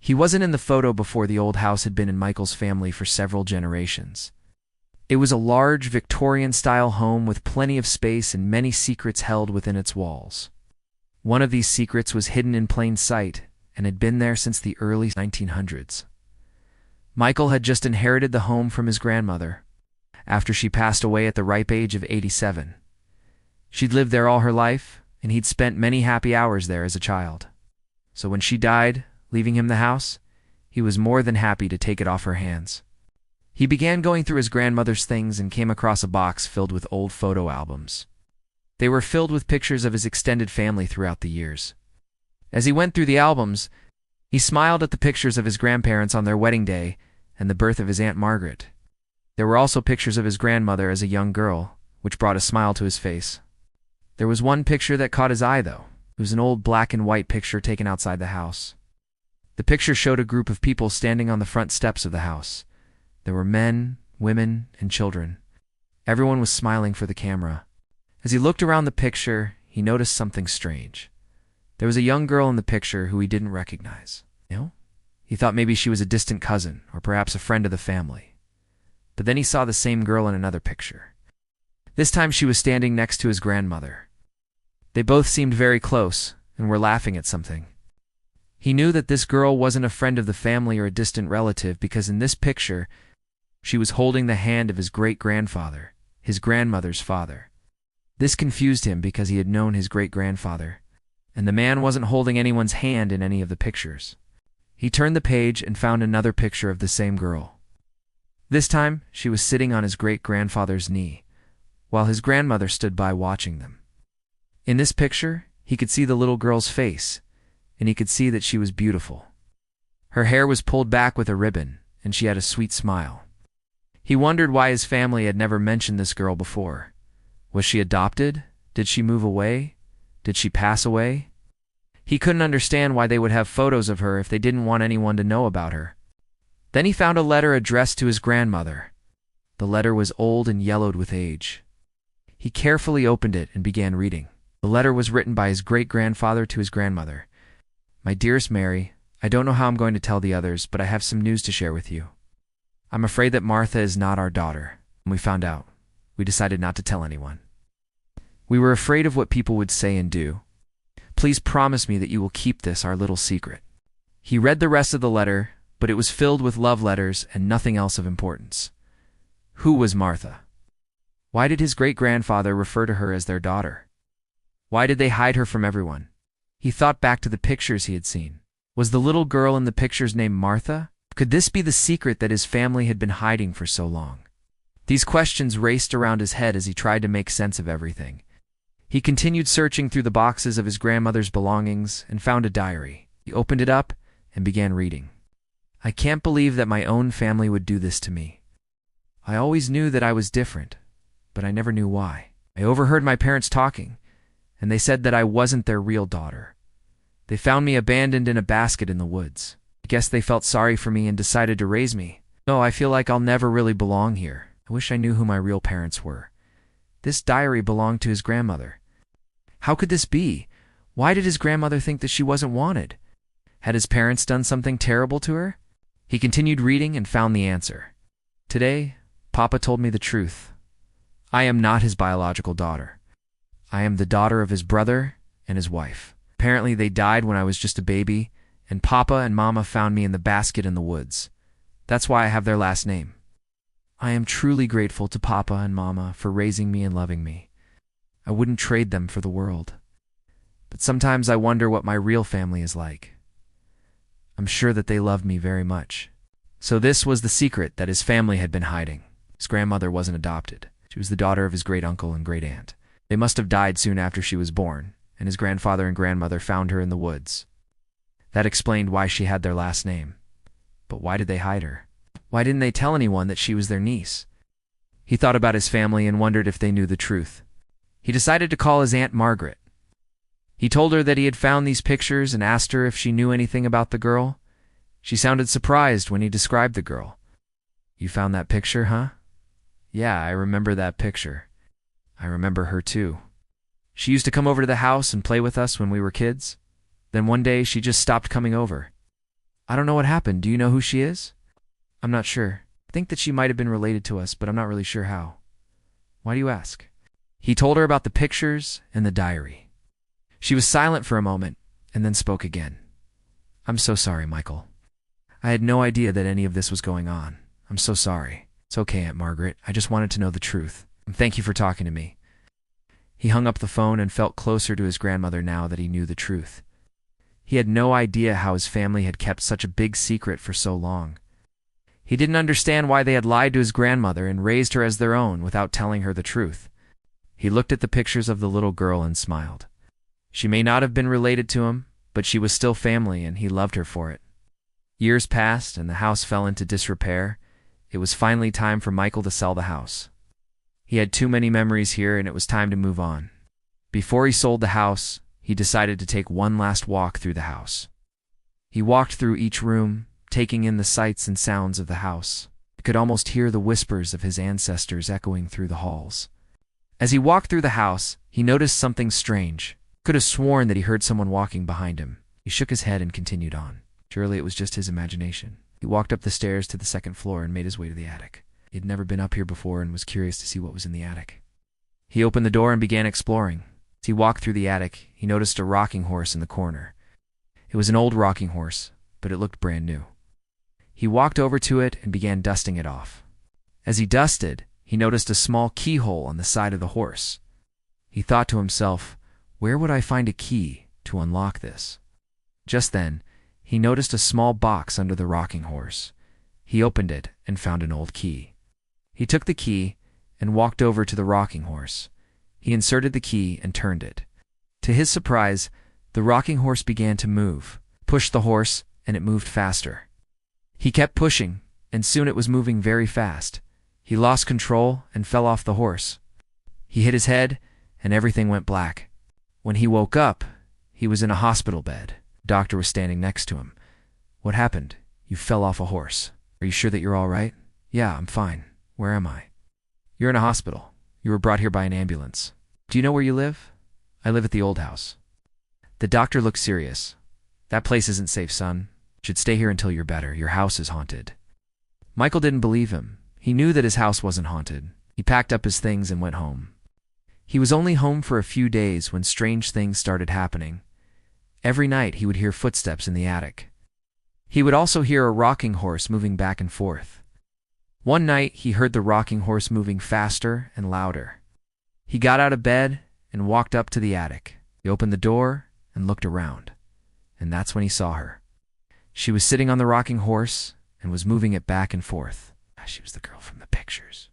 He wasn't in the photo before the old house had been in Michael's family for several generations. It was a large Victorian-style home with plenty of space and many secrets held within its walls. One of these secrets was hidden in plain sight and had been there since the early 1900s. Michael had just inherited the home from his grandmother after she passed away at the ripe age of 87. She'd lived there all her life, and he'd spent many happy hours there as a child. So when she died, leaving him the house, he was more than happy to take it off her hands. He began going through his grandmother's things and came across a box filled with old photo albums. They were filled with pictures of his extended family throughout the years. As he went through the albums, he smiled at the pictures of his grandparents on their wedding day and the birth of his Aunt Margaret. There were also pictures of his grandmother as a young girl, which brought a smile to his face. There was one picture that caught his eye, though. It was an old black and white picture taken outside the house. The picture showed a group of people standing on the front steps of the house. There were men, women, and children. Everyone was smiling for the camera. As he looked around the picture, he noticed something strange. There was a young girl in the picture who he didn't recognize. He thought maybe she was a distant cousin, or perhaps a friend of the family. But then he saw the same girl in another picture. This time she was standing next to his grandmother. They both seemed very close, and were laughing at something. He knew that this girl wasn't a friend of the family or a distant relative because in this picture, she was holding the hand of his great-grandfather, his grandmother's father. This confused him because he had known his great-grandfather, and the man wasn't holding anyone's hand in any of the pictures. He turned the page and found another picture of the same girl. This time, she was sitting on his great-grandfather's knee, while his grandmother stood by watching them. In this picture, he could see the little girl's face, and he could see that she was beautiful. Her hair was pulled back with a ribbon, and she had a sweet smile. He wondered why his family had never mentioned this girl before. Was she adopted? Did she move away? Did she pass away? He couldn't understand why they would have photos of her if they didn't want anyone to know about her. Then he found a letter addressed to his grandmother. The letter was old and yellowed with age. He carefully opened it and began reading. The letter was written by his great-grandfather to his grandmother. "My dearest Mary, I don't know how I'm going to tell the others, but I have some news to share with you. I'm afraid that Martha is not our daughter. When we found out, we decided not to tell anyone. We were afraid of what people would say and do. Please promise me that you will keep this our little secret." He read the rest of the letter, but it was filled with love letters and nothing else of importance. Who was Martha? Why did his great-grandfather refer to her as their daughter? Why did they hide her from everyone? He thought back to the pictures he had seen. Was the little girl in the pictures named Martha? Could this be the secret that his family had been hiding for so long? These questions raced around his head as he tried to make sense of everything. He continued searching through the boxes of his grandmother's belongings and found a diary. He opened it up and began reading. "I can't believe that my own family would do this to me. I always knew that I was different, but I never knew why. I overheard my parents talking, and they said that I wasn't their real daughter. They found me abandoned in a basket in the woods. I guess they felt sorry for me and decided to raise me. No, I feel like I'll never really belong here. I wish I knew who my real parents were." This diary belonged to his grandmother. How could this be? Why did his grandmother think that she wasn't wanted? Had his parents done something terrible to her? He continued reading and found the answer. "Today, Papa told me the truth. I am not his biological daughter. I am the daughter of his brother and his wife. Apparently they died when I was just a baby, and Papa and Mama found me in the basket in the woods. That's why I have their last name. I am truly grateful to Papa and Mama for raising me and loving me. I wouldn't trade them for the world. But sometimes I wonder what my real family is like. I'm sure that they love me very much." So this was the secret that his family had been hiding. His grandmother wasn't adopted. She was the daughter of his great-uncle and great-aunt. They must have died soon after she was born, and his grandfather and grandmother found her in the woods. That explained why she had their last name. But why did they hide her? Why didn't they tell anyone that she was their niece? He thought about his family and wondered if they knew the truth. He decided to call his Aunt Margaret. He told her that he had found these pictures and asked her if she knew anything about the girl. She sounded surprised when he described the girl. "You found that picture, huh?" "Yeah, I remember that picture. I remember her too. She used to come over to the house and play with us when we were kids. Then one day she just stopped coming over. I don't know what happened. Do you know who she is? I'm not sure. I think that she might have been related to us, but I'm not really sure how. Why do you ask? He told her about the pictures and the diary. She was silent for a moment and then spoke again. I'm so sorry, Michael. I had no idea that any of this was going on. I'm so sorry. It's okay, Aunt Margaret. I just wanted to know the truth. And thank you for talking to me. He hung up the phone and felt closer to his grandmother now that he knew the truth. He had no idea how his family had kept such a big secret for so long. He didn't understand why they had lied to his grandmother and raised her as their own without telling her the truth. He looked at the pictures of the little girl and smiled. She may not have been related to him, but she was still family and he loved her for it. Years passed and the house fell into disrepair. It was finally time for Michael to sell the house. He had too many memories here and it was time to move on. Before he sold the house, he decided to take one last walk through the house. He walked through each room, taking in the sights and sounds of the house. He could almost hear the whispers of his ancestors echoing through the halls. As he walked through the house, he noticed something strange. Could have sworn that he heard someone walking behind him. He shook his head and continued on. Surely it was just his imagination. He walked up the stairs to the second floor and made his way to the attic. He had never been up here before and was curious to see what was in the attic. He opened the door and began exploring. As he walked through the attic, he noticed a rocking horse in the corner. It was an old rocking horse, but it looked brand new. He walked over to it and began dusting it off. As he dusted, he noticed a small keyhole on the side of the horse. He thought to himself, where would I find a key to unlock this? Just then, he noticed a small box under the rocking horse. He opened it and found an old key. He took the key and walked over to the rocking horse. He inserted the key and turned it. To his surprise, the rocking horse began to move. Pushed the horse, and it moved faster. He kept pushing, and soon it was moving very fast. He lost control and fell off the horse. He hit his head, and everything went black. When he woke up, he was in a hospital bed. The doctor was standing next to him. What happened? You fell off a horse. Are you sure that you're all right? Yeah, I'm fine. Where am I? You're in a hospital. You were brought here by an ambulance. Do you know where you live? I live at the old house. The doctor looked serious. That place isn't safe, son. You should stay here until you're better. Your house is haunted. Michael didn't believe him. He knew that his house wasn't haunted. He packed up his things and went home. He was only home for a few days when strange things started happening. Every night he would hear footsteps in the attic. He would also hear a rocking horse moving back and forth. One night he heard the rocking horse moving faster and louder. He got out of bed and walked up to the attic. He opened the door and looked around. And that's when he saw her. She was sitting on the rocking horse and was moving it back and forth. She was the girl from the pictures.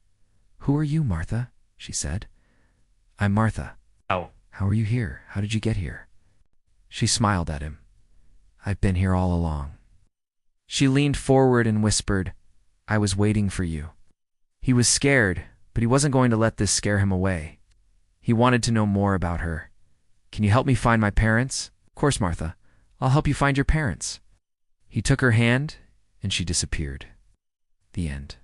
Who are you, Martha? She said. I'm Martha. Oh. How are you here? How did you get here? She smiled at him. I've been here all along. She leaned forward and whispered, I was waiting for you. He was scared, but he wasn't going to let this scare him away. He wanted to know more about her. Can you help me find my parents? Of course, Martha. I'll help you find your parents. He took her hand, and she disappeared. The end.